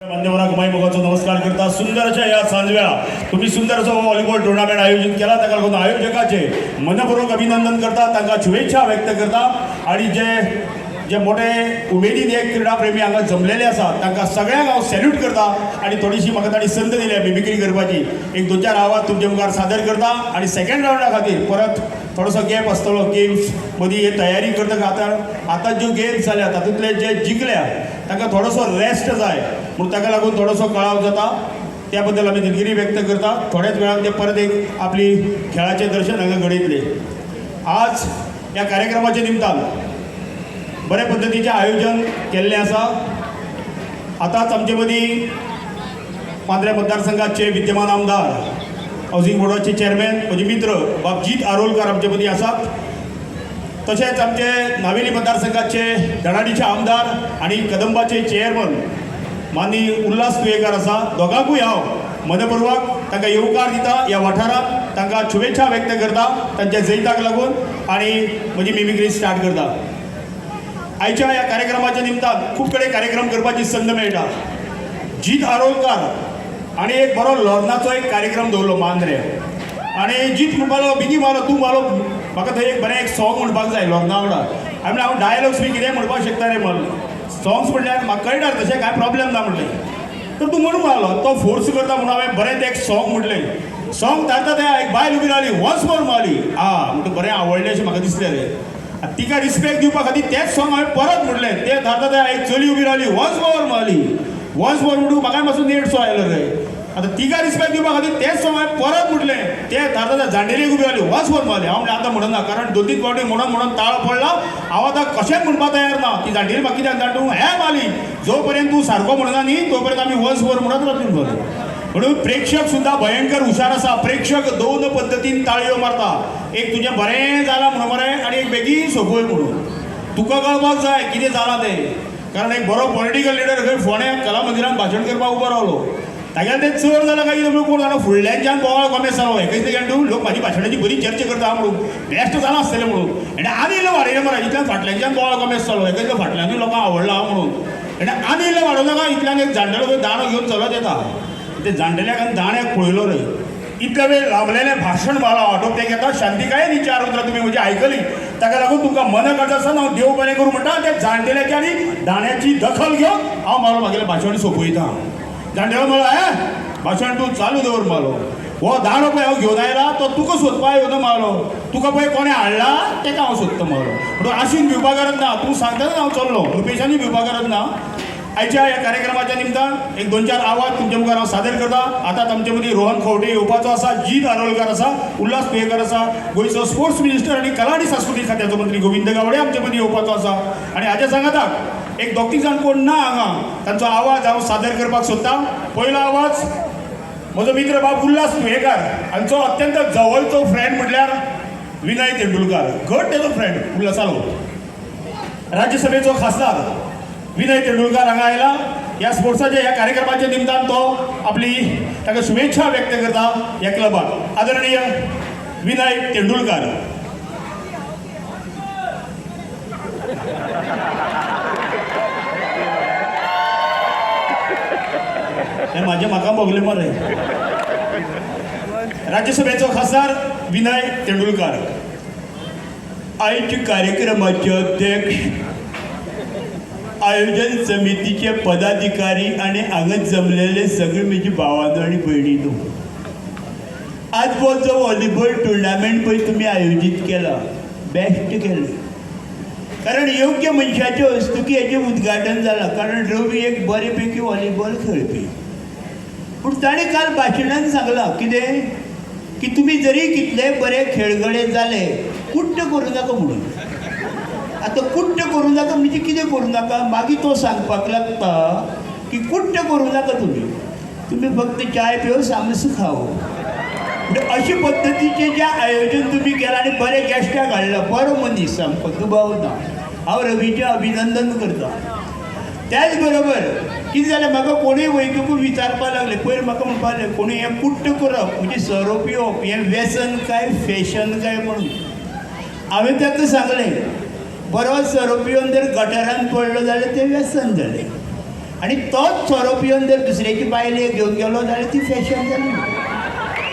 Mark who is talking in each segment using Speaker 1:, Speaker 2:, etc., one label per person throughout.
Speaker 1: मान्यवरांक मायमुखाचो नमस्कार करता. सुंदरशा ह्या सांजवेळा तुम्ही सुंदरसो व्हॉलीबॉल टुर्नामेंट आयोजित केला, ताका लागून आयोजकाचे मनपूर्वक अभिनंदन करता, तांकां शुभेच्छा व्यक्त करता. आणि जे मोठे उमेदीन एक क्रीडा प्रेमी हांगा जमलेले आसा तांकां सगळ्यांक हांव सॅल्यूट करता. आणि थोडीशी म्हाका तांणी संद दिल्या मिमिक्री करपाची. एक दोन चार आवाज तुमचे मुखार सादर करता. आणि सेकंड राउंडा खातीर परत थोडोसो गॅप आसतलो. गेम्स मदीं हे तयारी करता आतां ज्यो गेम्स जाल्या तातूंतले जे जिखल्या तांकां थोडोसो रेस्ट जाय म्हूण ताका लागून थोडोसो कळाव जाता. त्या बद्दल आमी दिलगिरी व्यक्त करता. थोड्याच वेळान ते परत एक आपली खेळाचें दर्शन हांगा घडयतले. आज ह्या कार्यक्रमाच्या निमतान बरे पद्धतीचें आयोजन केल्लें आसा. आतांच आमचे मदीं मांद्रे मतदारसंघाचे विद्यमान आमदार, हावसिंग बोर्डाचे चेअरमॅन, म्हजे मित्र बाबजीत आरोलकर आमचे मदीं आसात. तशेंच आमचे नावेली मतदारसंघाचे धडाडीचे आमदार आणि कदंबाचे चेअरमन माननीय उल्हास तुयेकर आसा. दोगांकूय हांव मनपूर्वक तांकां येवकार दिता. ह्या वाठारांत तांकां शुभेच्छा व्यक्त करता तांच्या जैताक लागून. आणि म्हजी मिमिक्री स्टार्ट करता. आयच्या ह्या कार्यक्रमाच्या निमतान खूब कडेन कार्यक्रम करपाची संद मेळटा. जीत आरोलकर आणि एक बरो लॉर्नाचो एक कार्यक्रम दवरलो मांद्रे. आणि जीत म्हणपालो बिगी मारो तूं मारो म्हाका थंय एक बरें एक सॉंग म्हणपाक जाय लॉर्ना वांगडा. हांवें हांव डायलॉग्स बी कितें म्हणपाक शकता रे म्हणलें. सॉंग्स म्हणल्यार म्हाका कळटा तशें कांय प्रॉब्लेम ना म्हणलें. तर तूं म्हणून मारलो तो फोर्स करता म्हणून हांवें बरें तें एक सॉंग म्हणलें. सॉंग धाडटा तें एक बायल उबी रावली वन्स मोर मारली. म्हणटा बरें आवडलें अशें म्हाका दिसलें रे. तिका रिस्पेक्ट दिवपा खातीर तेंच सॉंग हांवें परत म्हणलें. तें धाडटा तें एक चली उबी रावली वन्स मोर मारली. वन्स मोर म्हणून म्हाकाय मातसो नेट सो आयलो रे. आतां तिका रिस्पेक्ट दिवपा खातीर तेंच सॉंग हांवें परत म्हणलें. तें धाडटा तें जांडेलीक उबी रावली वन्स मोर मारली. हांव म्हणलें आतां म्हणना कारण दोन तीन फावटी म्हणून ताळो पडला. हांव आतां कशेंच म्हणपा तयार ना. ती जांडेली म्हाका कित्याक धाडूं हें मारली. जो पर्यंत तूं सारको म्हणना न्ही तो पर्यंत आमी वन्स मोर म्हणत रावतली. म्हणून प्रेक्षक सुद्दां भयंकर हुशार आसा. प्रेक्षक दोन पद्दतीन ताळयो मारता. एक तुजें बरें जालां म्हणून मरे आनी एक बेगीन सोंपय म्हणून. तुका कळपाक जाय कितें जालां तें. कारण एक बरो पॉलिटिकल लिडर खंय फोण्या कला मंदिरांत भाशण करपाक उबो रावलो. तागेलें तें चड जालां काय कितें कोण जाणा फुडल्यांच्यान बोवाळ कमेस जालो. हेका दिसलें तूं लोक म्हाजी भाशणाची बरी चर्चा करता म्हणून बेस्ट जालां आसतलें म्हणून. आनी आनी इल्लें वाडयलें मरे. इतल्यान फाटल्याच्यान बोवाळ कमेस जालो. हेका दिसलें फाटल्यानूय लोकांक आवडला म्हणून. आनी आनी इल्लें वाडोवं नाका. इतल्यान एक जाण्टेलो खंय दाणो घेवन चलत येता. ते जाण्टेल्याक आनी दाण्याक पळयलो रे. इतल्या वेळ लांबलेलें भाशण मला ऑटोप ते घेता. शांतिकाय न्ही चार उतरां तुमी म्हजी आयकली. ताका लागून तुमकां मन काडटा आसतना हांव देव बरें करूं म्हणटा. ते जाण्टेल्याची आनी दाण्याची दखल घेवन हांव मालो म्हागेलें भाशण सोंपयता. जाण्टेलो म्हणलो भाशण तूं चालू दवर मालो. हो दाणो पळय हांव घेवन आयला तो तुका सोदपा येवना मालो. तुका पळय कोणें हाडला तेका हांव सोदता मालो. म्हणून आशीन भिवपा गरज ना. तूं सांगता हांव चल्लो रुपेशांनी भिवपा गरज ना. आयच्या ह्या कार्यक्रमाच्या निमतान एक दोन चार आवाज तुमच्या मुखार हांव सादर करता. आतां आमचे मदीं रोहन खंवटे येवपाचो आसा. जीत आरोलकर आसा. उल्हास तुयेकर आसा. गोंयचो स्पोर्ट्स मिनिस्टर आनी कला आनी सांस्कृतीक खात्याचो मंत्री गोविंद गावडे आमचे मदीं येवपाचो आसा. आनी हाच्या सांगाताक एक दोग तीग जाण कोण ना हांगा तांचो आवाज हांव सादर करपाक सोदतां. पयलो आवाज म्हजो मित्र बाब उल्हास तुयेकर हांचो अत्यंत जवळचो फ्रेंड म्हटल्यार विनय तेंडुलकर. घट तेजो फ्रेंड उल्हासालो. राज्यसभेचो खासदार विनय तेंडुलकर हांगा आयला. ह्या स्पोर्ट्साच्या ह्या कार्यक्रमाच्या निमतान तो आपली ताका शुभेच्छा व्यक्त करता ह्या क्लबाक. आदरणीय विनय तेंडुलकर. हे म्हाजे म्हाका भोगले मरे. राज्यसभेचो खासदार विनय तेंडुलकर. आयच्या कार्यक्रमाचे अध्यक्ष, आयोजन समितीचे पदाधिकारी आणि हांगा जमलेले सगळे म्हजी भावांनो आनी भयणीनो, आज हो जो व्हॉलीबॉल टुर्नामेंट पळय तुमी आयोजीत केला बेस्ट केलें. कारण योग्य मनशाचे हस्तुकी हेचें उद्घाटन जालां. कारण रवी एक बरे पैकी व्हॉलीबॉल खेळपी. पूण ताणें काल भाशणांत सांगलां कितें की तुमी जरी कितले बरे खेळगडे जाले कुट्ट करूं नाका म्हणून. आतां कुट्ट करूं नाका म्हणजे कितें करूं नाका. मागीर तो सांगपाक लागता की कुट्ट करूं नाका तुमी फक्त चाय पिवो सामस खावो. म्हणजे अशे पद्दतीचें जें आयोजन तुमी केलां आनी बरे गॅस्टाक हाडला. बरो मनीस सामको दुबाव ना. हांव रवीचें अभिनंदन करता. त्याच बरोबर कितें जालें म्हाका कोणूय वैजकूय विचारपाक लागले. पयर म्हाका म्हणपाक लागले कोणूय हें कुट्ट करप म्हणजे सोरो पिवप हें व्यसन काय फॅशन काय म्हणून. हांवें ताका सांगलें बरो सोरो पिवन जर गटारांत पडलो जाल्यार तें व्यसन जालें.
Speaker 2: आणि तोच सोरो पिवन जर दुसऱ्याची बायले घेऊन गेलो जाल्यार ती फॅशन जाली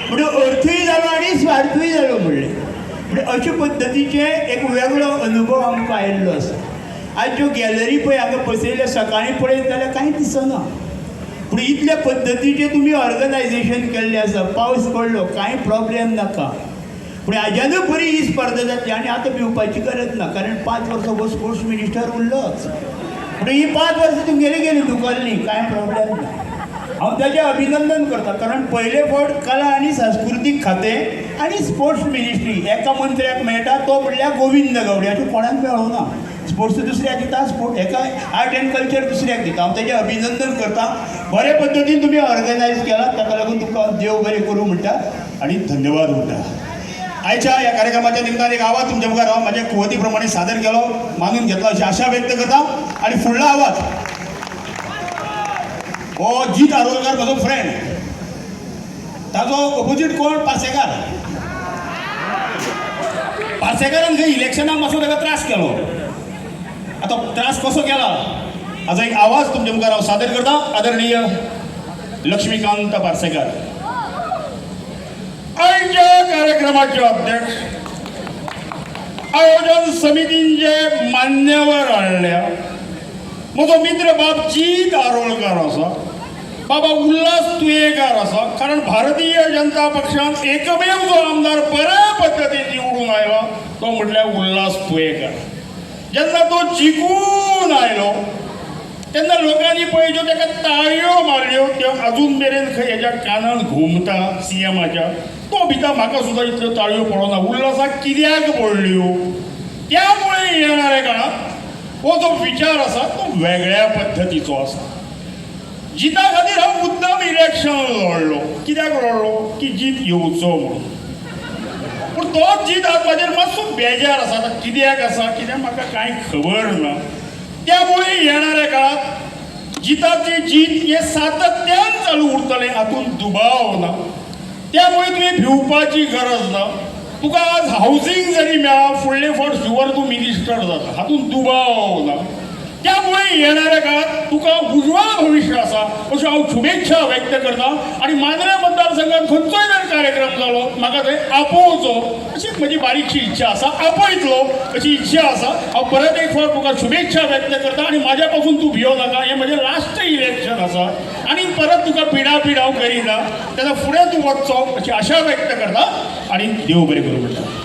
Speaker 2: म्हणजे अर्थूय जालो आनी स्वार्थूय जालो म्हणलें म्हणजे अशे पद्दतीचे एक वेगळो अनुभव आमकां आयिल्लो आसा आज ज्यो गॅलरी पळय हांगा बसयल्या सकाळीं पळयत जाल्यार कांय दिसना पूण इतल्या पद्दतीचें तुमी ऑर्गनायजेशन केल्लें आसा पावस पडलो कांय प्रॉब्लेम नाका पूण हाज्यानूय बरी ही स्पर्धा जातली आनी आतां भिवपाची गरज ना कारण 5 वर्सां हो स्पोर्ट्स मिनिस्टर उरलोच पूण ही 5 वर्सां तुमगेली गेली दुखल्ली कांय प्रॉब्लेम ना हांव ताचें अभिनंदन करता कारण पयले फावट कला आनी सांस्कृतीक खातें आनी स्पोर्ट्स मिनिस्ट्री एका मंत्र्याक मेळटा तो म्हणल्यार गोविंद गावडे अशें कोणाक मेळोना स्पोर्ट्स दुसऱ्याक दिता स्पोर्ट एका आर्ट एंड कल्चर दुसऱ्याक दिता हांव ताचें अभिनंदन करता बरे पद्दतीन तुमी ऑर्गनायज केला ताका लागून तुका देव बरें करूं म्हणटा आनी धन्यवाद म्हणटा आयच्या ह्या कार्यक्रमाच्या निमतान एक आवाज तुमच्या मुखार हांव म्हाज्या कुवती प्रमाणे सादर केलो मानून घेतलो अशी आशा व्यक्त करता आनी फुडलो आवाज हो जीत आरोलकर म्हजो फ्रेंड ताजो ऑपोजीट कोण पार्सेकारान खंय इलेक्शनाक मातसो ताका त्रास केलो आतां त्रास कसो केला हाजो एक आवाज तुमच्या मुखार हांव सादर करता आदरणीय लक्ष्मीकांत पार्सेकार आयच्या कार्यक्रमाचे अध्यक्ष आयोजन समितीचे मान्यवर हाडल्या म्हजो मित्र बाब जीत आरोलकर आसा बाबा उल्हास तुयेकार आसा कारण भारतीय जनता पक्षान एकमेव जो आमदार बऱ्या पद्दतीन निवडून आयलो तो म्हटल्यार उल्हास तुयेकार जेन्ना तो जिखून आयलो तेन्ना लोकांनी पळय ज्यो ताका ताळयो मारल्यो त्यो अजून मेरेन खंय हेज्या कानान घुमता सीएमाच्या तो भितर म्हाका सुद्दां इतल्यो ताळयो पडोना उल्हासाक कित्याक पडल्यो त्यामुळे येणाऱ्या काळात हो जो विचार आसा तो वेगळ्या पद्दतीचो आसा जिता खातीर हांव मुद्दम इलेक्शन लढलो कित्याक लढलो की जीत येवचो म्हणून पूण तोच जीत आज म्हाजेर मातसो बेजार आसा आतां कित्याक आसा कित्याक म्हाका कांय खबर ना त्यामुळे येणाऱ्या काळात जिताची जीत हे सातत्यान चालू उरतलें हातूंत दुबाव ना त्यामुळे तुवें भिवपाची गरज ना तुका आज हावजींग जरी मेळ्ळा फुडले फावट शुवर तूं मिनिस्टर जाता हातूंत दुबाव ना त्यामुळे येणाऱ्या काळात तुका उज्वल भविष्य आसा अश्यो हांव शुभेच्छा व्यक्त करता आनी मांद्रे मतदारसंघात खंयचोय जर कार्यक्रम जालो म्हाका थंय आपोवचो अशी म्हजी बारीकशी इच्छा आसा आपयतलो अशी इच्छा आसा हांव परत एक फावट तुका शुभेच्छा व्यक्त करता आनी म्हाज्या पासून तूं भियो नाका हें म्हजें लास्ट इलेक्शन आसा आनी परत तुका पिडापीड हांव करिना तेन्ना फुडें तूं वचचो अशी आशा व्यक्त करता आनी देव बरें करूं म्हणटा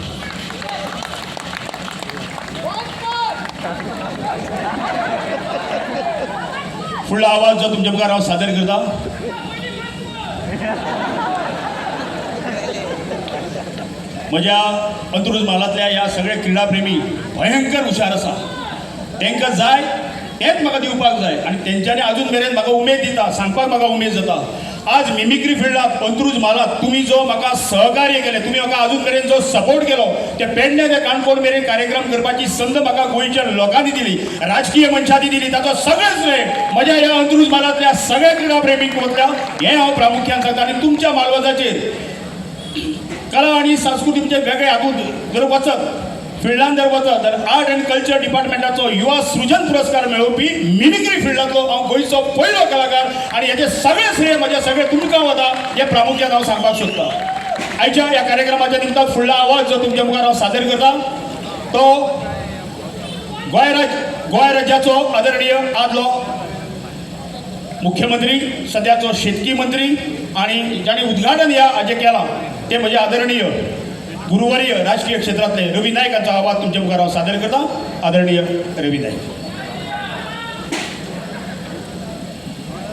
Speaker 2: फुडलो आवाज जो तुमच्या मुखार हांव सादर करता म्हज्या अंत्रुज म्हालांतल्या ह्या सगळे क्रीडा प्रेमी भयंकर हुशार आसा तांकां जाय तेंच म्हाका दिवपाक जाय आनी तेंच्यांनी अजून मेरेन म्हाका उमेद दिता सांगपाक म्हाका उमेद जाता आज मिमिक्री फिल्डात अंत्रुज म्हालात तुमी जो म्हाका सहकार्य केलें तुमी म्हाका अजून मेरेन जो सपोर्ट केलो ते पेडणे ते काणकोण मेरेन कार्यक्रम करपाची संद म्हाका गोंयच्या लोकांनी दिली राजकीय मनशांनी दिली ताचो सगळें श्रेय म्हज्या ह्या अंत्रुज म्हालांतल्या सगळ्या क्रीडा प्रेमीक वतल्या हें हांव प्रामुख्यान सांगता आनी तुमच्या मालवजाचेर कला आनी संस्कृतीचे वेगळे हातूंत जर वचत फिल्डान जर वचत जाल्यार आर्ट एंड कल्चर डिपार्टमेंटाचो युवा सृजन पुरस्कार मेळोवपी मिमिक्री फिल्डांतलो हांव गोंयचो पयलो कलाकार आनी हेचे सगळे श्रेय म्हजे सगळे तुमकां वता हे प्रामुख्यान हांव सांगपाक सोदतां आयच्या ह्या कार्यक्रमाच्या निमतान फुडलो आवाज जो तुमच्या मुखार हांव सादर करता तो गोंय राज्याचो आदरणीय आदलो मुख्यमंत्री सद्याचो शेतकी मंत्री आनी जाणी उद्घाटन ह्या हाजें केलां ते म्हजे आदरणीय गुरुवर्य राजकीय क्षेत्रातले रवी नायक हांचो आवाज तुमच्या मुखार हांव सादर करता आदरणीय रवी नायक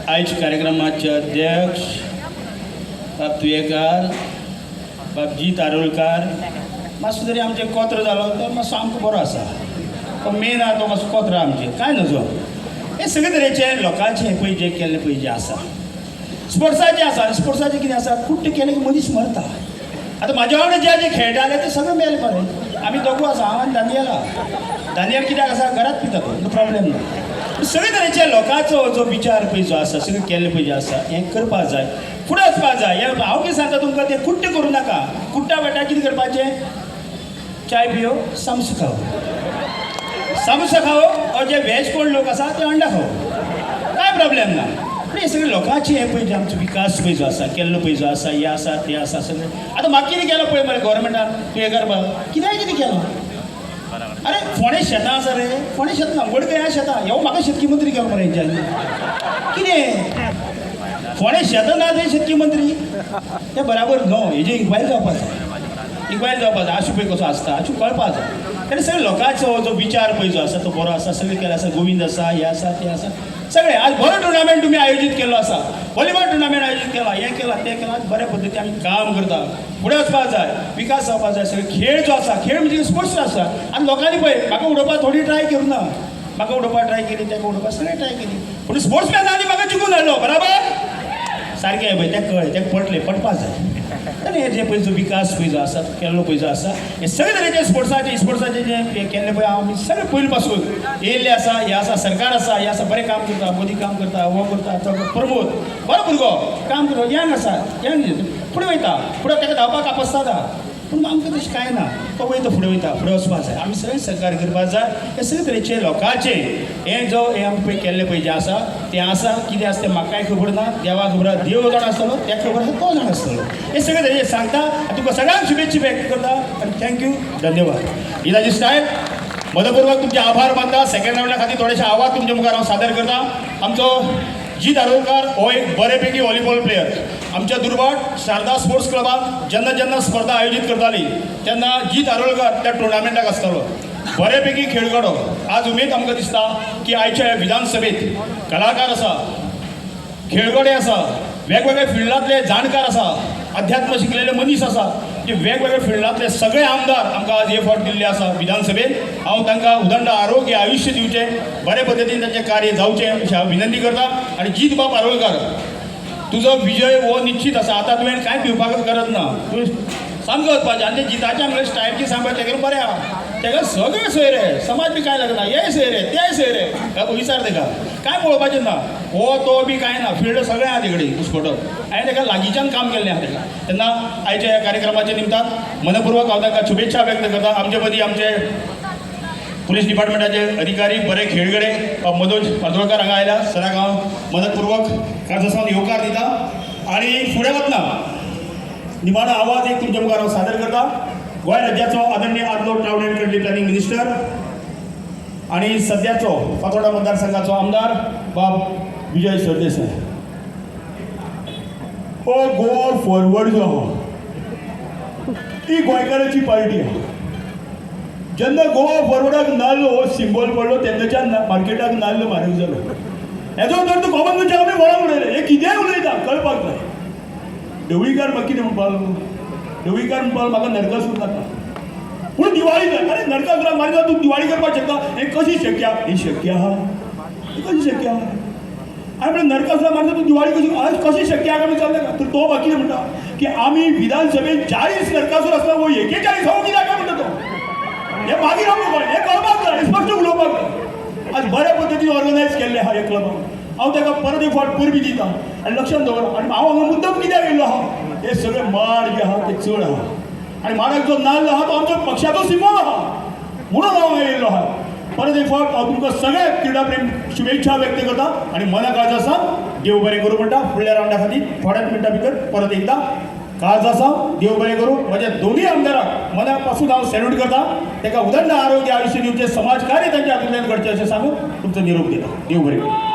Speaker 2: आयज कार्यक्रमाचे अध्यक्ष बाब तुयेकार बाब जीत आरोलकार मातसो तरी आमचें कोत्र जालो तो मातसो आमकां बरो आसा तो मेन आहा तो मातसो कोत्र आमचें कांय नजो हे सगळे तरेचे लोकांचे पळय जे केल्ले पळय जे आसा स्पोर्ट्साचें कितें आसा कुट्ट केलें की मनीस मरता आतां म्हाज्या वांगडा जे जे खेळटाले ते सगळे मेले मरे आमी दोगूय आसा हांव आनी दानियल कित्याक आसा घरात पिता तो प्रॉब्लेम ना सगळे तरेचे लोकांचो जो विचार पळय जो आसा सगळें केल्लें पळय जें आसा हें करपाक जाय फुडें वचपाक जाय हें हांव कितें सांगता तुमकां तें कुट्ट करूं नाका कुट्टा वाट्यार कितें करपाचें चाय पियो समोसा खाओ समोसा खाओ और जे वेज कोण लोक आसा ते अंडा खाओ काय प्रॉब्लेम ना पूण हे सगळे लोकांचे हे पळय जे आमचो विकास पळय जो आसा केल्लो पळय जो आसा हे आसा ते आसा सगळें आतां म्हाका कितें केलो पळय मरे गोवोरमेंटान तूं हे करपाक कितें केलो अरे फोंडे शेतां आसा रे फोंडे शेत ना वडकय ह्या शेतां ह्यो म्हाका शेतकी मंत्री केलो मरे हेंच्यांनी कितें फोंडे शेतां ना ते शेतकी मंत्री ते बराबर न्हू हेजे इन्क्वायरी जावपा जाय इन्क्वायरी जावपा जाय आशू पळय कसो आसता आशू कळपा जाय तेन्ना सगळे लोकांचो जो विचार पळय जो आसा तो बरो आसा सगळे केले आसा गोविंद आसा हे आसा ते आसा सगळे आज बरो टुर्नामेंट तुमी आयोजीत केल्लो आसा व्हॉलीबॉल टुर्नामेंट आयोजीत केला हे केला ते केला आज बऱ्या पद्दतीन आमी काम करता फुडें वचपाक जाय विकास जावपाक जाय सगळे खेळ जो आसा खेळ म्हणजे स्पोर्ट्स आसा आनी लोकांनी पळय म्हाका उडोवपाक थोडी ट्राय करूं ना म्हाका उडोवपाक ट्राय केली ताका उडोवपाक सगळे ट्राय केली पूण स्पोर्ट्समॅनांनी म्हाका जिखून हाडलो बराबर सारकें पळय तेका कळ्ळें तेका पटलें पटपाक जाय आनी हे जे पळय जो विकास पळय जो आसा केल्लो पळय जो आसा हे सगळे तरेचे स्पोर्ट्साचे जे केल्ले पळय आमी सगळे पयलीं पासून येयल्ले आसा हे आसा सरकार आसा हे आसा बरें काम करता मोदी काम करता हो करता तो प्रमोद बरो भुरगो काम करता यंग आसा यंग फुडें वयता फुडें ताका धांवपाक आपसता पूण आमकां तशें कांय ना तो वयता फुडें वचपाक जाय आमी सगळें सहकार्य करपाक जाय हे सगळे तरेचे लोकांचे हे आमी पळय केल्ले पळय जें आसा तें आसा कितें आसा तें म्हाकाय खबर ना देवाक खबर आसा देव जाण आसतलो त्या खबर आसा तो जाण आसतलो हे सगळे तरेचे सांगता आनी तुका सगळ्यांक शुभेच्छा व्यक्त करता आनी थँक्यू धन्यवाद ही ताजी स्टायल मनपूर्वक तुमचे आभार मानता सेकंड राउंडा खातीर थोडेशे आवाज तुमचे मुखार हांव सादर करता आमचो जीत आरोलकार हो एक बरेपैकी व्हॉलीबॉल प्लेयर आमच्या दुर्बाट शारदा स्पोर्ट्स क्लबान जेन्ना जेन्ना स्पर्धा आयोजीत करताली तेन्ना जीत आरोलकार त्या टुर्नामेंटाक आसतालो बरेपैकी खेळगडो आज उमेद आमकां दिसता की आयच्या विधानसभेत कलाकार आसा खेळगडे आसा वेगवेगळ्या फिल्डांतले जाणकार आसा अध्यात्म शिकलेले मनीस आसा जे वेगवेगळ्या फिल्डांतले सगळे आमदार आमकां आज हे फावट दिल्ले आसा विधानसभेत हांव तांकां उदंड आरोग्य आयुश्य दिवचें बरे पद्दतीन तांचें कार्य जावचें अशी हांव विनंती करता आनी जीत बाब आरोलकार तुजो विजय हो निश्चित आसा आतां तुवें कांय भिवपाक गरज ना तूं सामकें वचपाचें आनी तें जिताचें आमगे स्टायलची सांगपा तेगेलें बरें आहा तेका सगळें सोय रे समाज बी कांय लागना हेय सोय रे तेय सोय रे काय विचार तेका कांय पळोवपाचें ना हो तो बी कांय ना फिल्ड सगळें आहा तिकडे घुस्पटो हांवें तेका लागींच्यान काम केल्लें आहा तेका तेन्ना आयच्या ह्या कार्यक्रमाच्या निमतान मनपूर्वक हांव ताका शुभेच्छा व्यक्त करता आमचे मदीं आमचे पुलीस डिपार्टमेंटाचे अधिकारी बरे खेळगडे मनोज मांद्रोळकार हांगा आयल्या सराक हांव मनपूर्वक काजसावन येवकार दिता आनी फुडें वतना निमाणो आवाज एक तुमच्या मुखार हांव सादर करता गोंय राज्याचो आदरणीय आदलो town end country planning minister आनी सद्याचो फातोर्डा मतदारसंघाचो आमदार बाब विजय सरदेसाय हो गोवा फॉरवर्ड जो आहा ही गोंयकारांची पार्टी आहा जेन्ना गोवा फॉरवर्डाक नाल्ल हो सिंबल पडलो तेन्नाच्यान मार्केटाक नाल्ल म्हारग जालो हेजो तर तूं कॉमन मनशाक आमी वळख उडयले हे कितेंय उलयता कळपाक जाय ढवळीकार म्हाका कितें म्हणपाक लागलो ढवळीकार म्हणपाक म्हाका नरकासूर नाका पूण दिवाळी जाय अरे नरकासुराक मारता तूं दिवाळी करपाक शकता हे कशी शक्य हे शक्य आहा हे कशी शक्य आहा हांवें म्हणलें नरकासुराक मारता तूं दिवाळी कशी शक्य आहा काय विचारलें का तर तो म्हाका कितें म्हणटा की आमी विधानसभेत 40 नरकासूर आसता वो 41 हांव कित्याक काय म्हणटा तो हे मागीर आमकां कळ्ळें हे कळपाक जाय स्पश्ट उलोवपाक जाय आज बऱ्या पद्दतीन ऑर्गनायज केल्लें आहा हे क्लबान हांव ताका परत एक फावट परबी दिता आनी लक्षांत दवर आनी हांव हांगा मुद्दम कित्याक येयल्लो आहा हे सगळे माड जे आहा ते चड आहा आनी माडाक जो नाल्ल आहा तो आमचो पक्षाचो सिंबल आहा म्हणून हांव हांगा येयल्लो आहा परत एक फावट हांव तुमकां सगळे क्रीडा प्रेम शुभेच्छा व्यक्त करता आनी मना काळज आसा देव बरें करूं म्हणटा फुडल्या रावंडा खातीर थोड्याच मिनटां भितर परत एकदा काळज आसा देव बरें करूं म्हज्या दोनूय आमदाराक मना पासून हांव सॅल्यूट करता ताका उदंड आरोग्य आयुश्य दिवचें समाज कार्य तांच्या हातूंतल्यान घडचें अशें सांगून तुमचो निरोप दिता देव बरें करूं